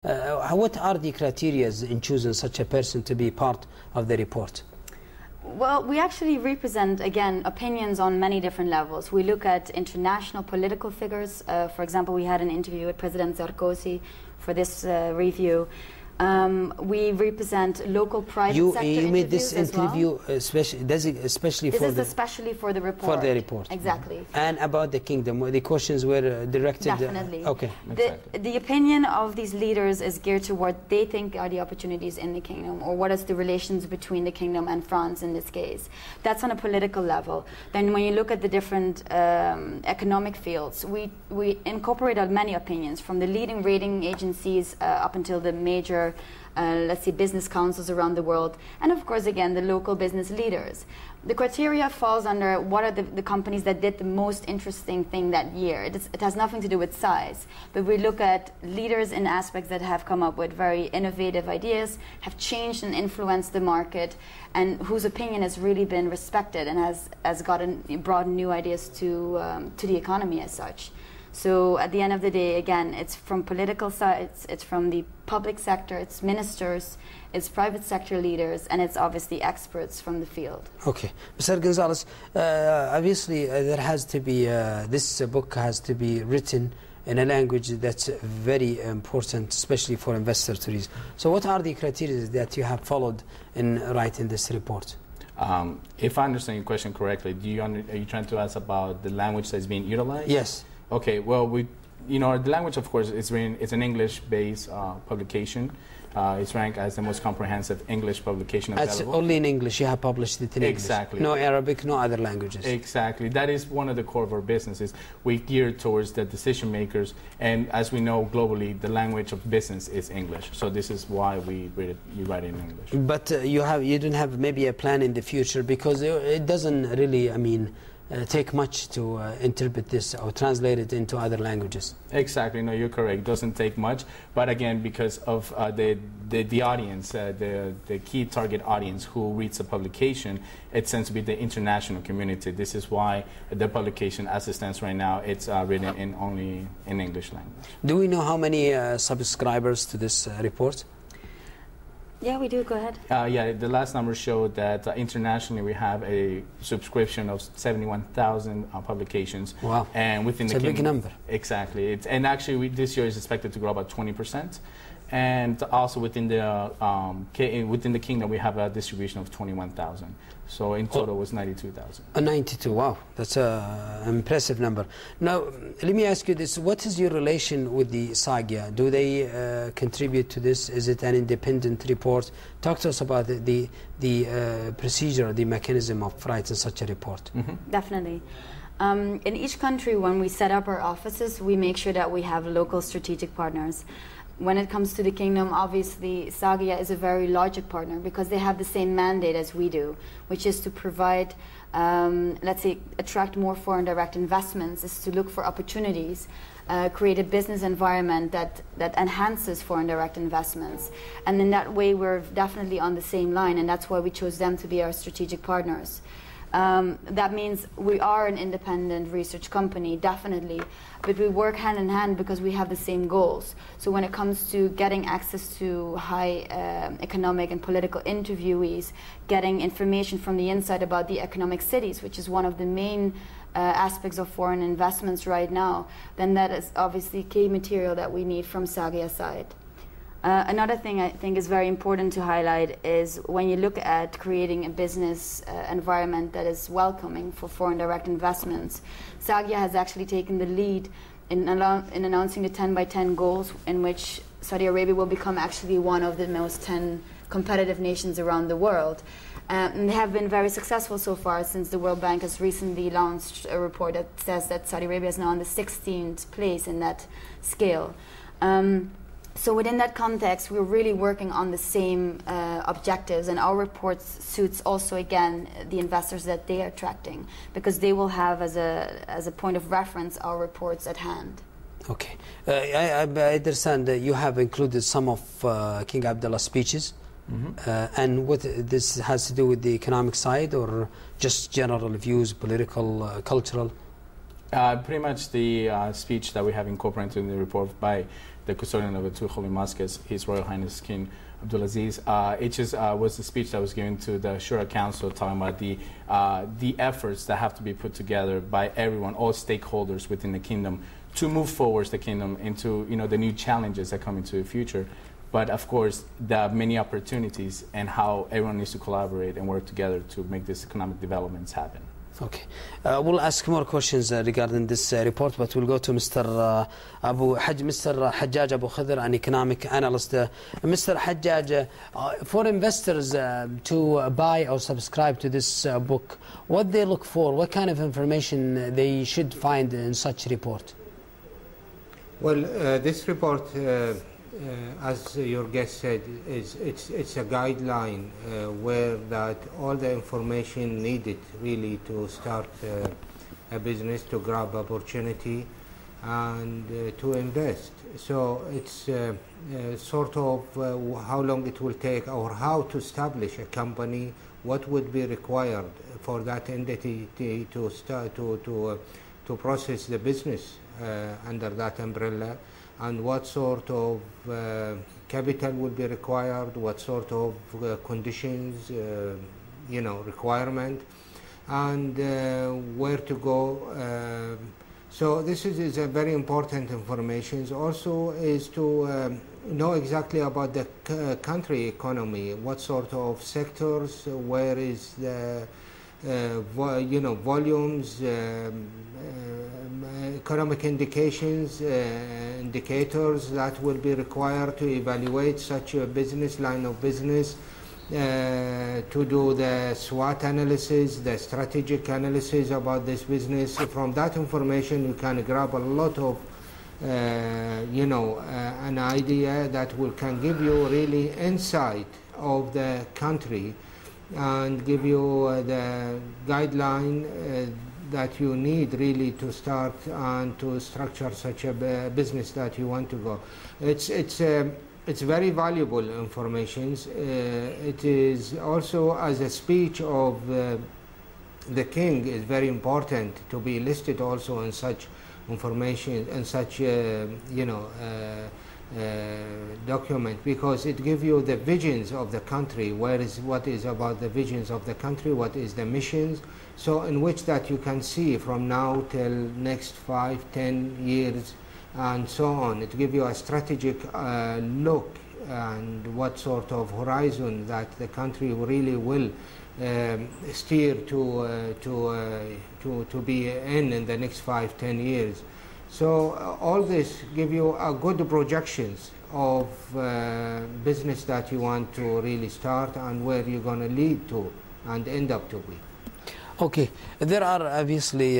What are the criteria in choosing such a person to be part of the report? Well, we actually represent, again, opinions on many different levels. We look at international political figures. For example, we had an interview with President Sarkozy for this review. We represent local private sector You made this interview well. especially for the... especially for the report. For the report. Exactly. And about the kingdom, the questions were directed... Definitely. Okay. The opinion of these leaders is geared to what they think are the opportunities in the kingdom, or what is the relations between the kingdom and France in this case. That's on a political level. Then when you look at the different economic fields, we incorporate many opinions, from the leading rating agencies up until the major let's say business councils around the world, and of course again the local business leaders. The criteria falls under what are the companies that did the most interesting thing that year. It has nothing to do with size, but we look at leaders in aspects that have come up with very innovative ideas, have changed and influenced the market, and whose opinion has really been respected and has brought new ideas to the economy as such. So at the end of the day, again, it's from political sides, it's from the public sector, it's ministers, it's private sector leaders, and it's obviously experts from the field. Okay. Mr. Gonzalez, obviously there has to be, this book has to be written in a language that's very important, especially for investors to read. So what are the criteria that you have followed in writing this report? If I understand your question correctly, are you trying to ask about the language that's being utilized? Yes. Okay, well, the language, of course, it's an English-based publication. It's ranked as the most comprehensive English publication available. That's only in English. You have published it in English. Exactly. No Arabic, no other languages. Exactly. That is one of the core of our businesses. We gear towards the decision makers, and as we know globally, the language of business is English. So this is why you write it in English. But you don't have maybe a plan in the future, because it doesn't really, take much to interpret this or translate it into other languages. Exactly. No, you're correct. It doesn't take much. But again, because of the audience, the key target audience who reads the publication, it tends to be the international community. This is why the publication, as it stands right now, it's written only in English language. Do we know how many subscribers to this report? Yeah, we do. Go ahead. Yeah, the last numbers show that internationally we have a subscription of 71,000 publications. Wow. And within it's a big number. Exactly. And actually this year is expected to grow about 20%. And also within the kingdom we have a distribution of 21,000. So in total it was 92,000. 92, wow, that's an impressive number. Now, let me ask you this: what is your relation with the SAGIA? Do they contribute to this? Is it an independent report? Talk to us about the procedure, the mechanism of writing such a report. Mm-hmm. Definitely. In each country, when we set up our offices, we make sure that we have local strategic partners. When it comes to the kingdom, obviously, SAGIA is a very logic partner because they have the same mandate as we do, which is to provide, let's say, attract more foreign direct investments, is to look for opportunities, create a business environment that enhances foreign direct investments. And in that way, we're definitely on the same line, and that's why we chose them to be our strategic partners. That means we are an independent research company, definitely, but we work hand in hand because we have the same goals. So when it comes to getting access to high economic and political interviewees, getting information from the inside about the economic cities, which is one of the main aspects of foreign investments right now, then that is obviously key material that we need from SAGIA's side. Another thing I think is very important to highlight is when you look at creating a business environment that is welcoming for foreign direct investments, SAGIA has actually taken the lead in announcing the 10 by 10 goals, in which Saudi Arabia will become actually one of the most 10 competitive nations around the world. And they have been very successful so far, since the World Bank has recently launched a report that says that Saudi Arabia is now on the 16th place in that scale. So within that context, we're really working on the same objectives, and our report suits also, again, the investors that they are attracting, because they will have as a point of reference our reports at hand. Okay. I understand that you have included some of King Abdullah's speeches. Mm-hmm. And what this has to do with the economic side, or just general views, political, cultural? Pretty much the speech that we have incorporated in the report by the custodian of the two holy mosques, His Royal Highness King Abdulaziz. It just was the speech that was given to the Shura Council, talking about the efforts that have to be put together by everyone, all stakeholders within the kingdom, to move forward the kingdom into the new challenges that come into the future. But of course, the many opportunities and how everyone needs to collaborate and work together to make these economic developments happen. Okay. We'll ask more questions regarding this report, but we'll go to Mr. Mr. Hajjaj Abu Khidr, an economic analyst. Mr. Hajjaj, for investors to buy or subscribe to this book, what they look for, what kind of information they should find in such report? Well, this report, as your guest said, it's a guideline where that all the information needed really to start a business, to grab opportunity, and to invest. So it's sort of how long it will take, or how to establish a company, what would be required for that entity to start to process the business under that umbrella, and what sort of capital will be required, what sort of conditions, requirement, and where to go. So this is a very important information. Also is to know exactly about the country economy, what sort of sectors, where is the volumes, economic indications, indicators that will be required to evaluate such a business, line of business, to do the SWOT analysis, the strategic analysis about this business. From that information, you can grab a lot of, an idea that can give you really insight of the country, and give you the guideline that you need really to start and to structure such a business that you want to go. It's very valuable information. It is also, as a speech of the king, is very important to be listed also in such information and such document, because it gives you the visions of the country, what is about the visions of the country, what is the missions, so in which that you can see from now till next 5-10 years and so on. It gives you a strategic look and what sort of horizon that the country really will steer to be in the next 5-10 years. So all this give you a good projections of business that you want to really start and where you're going to lead to and end up to be. Okay, there are obviously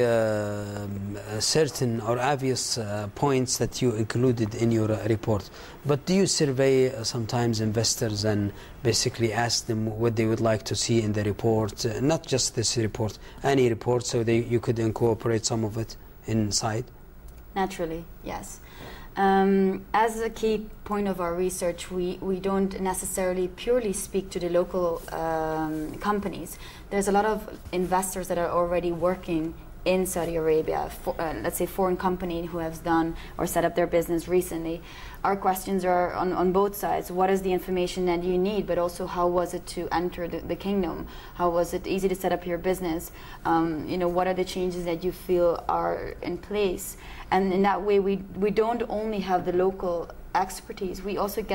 certain or obvious points that you included in your report, but do you survey sometimes investors and basically ask them what they would like to see in the report, not just this report, any report, so you could incorporate some of it inside? Naturally, yes. As a key point of our research, we don't necessarily purely speak to the local companies. There's a lot of investors that are already working in Saudi Arabia, let's say foreign company who has done or set up their business recently. Our questions are on both sides. What is the information that you need, but also how was it to enter the kingdom? How was it easy to set up your business? What are the changes that you feel are in place? And in that way, we don't only have the local expertise, we also get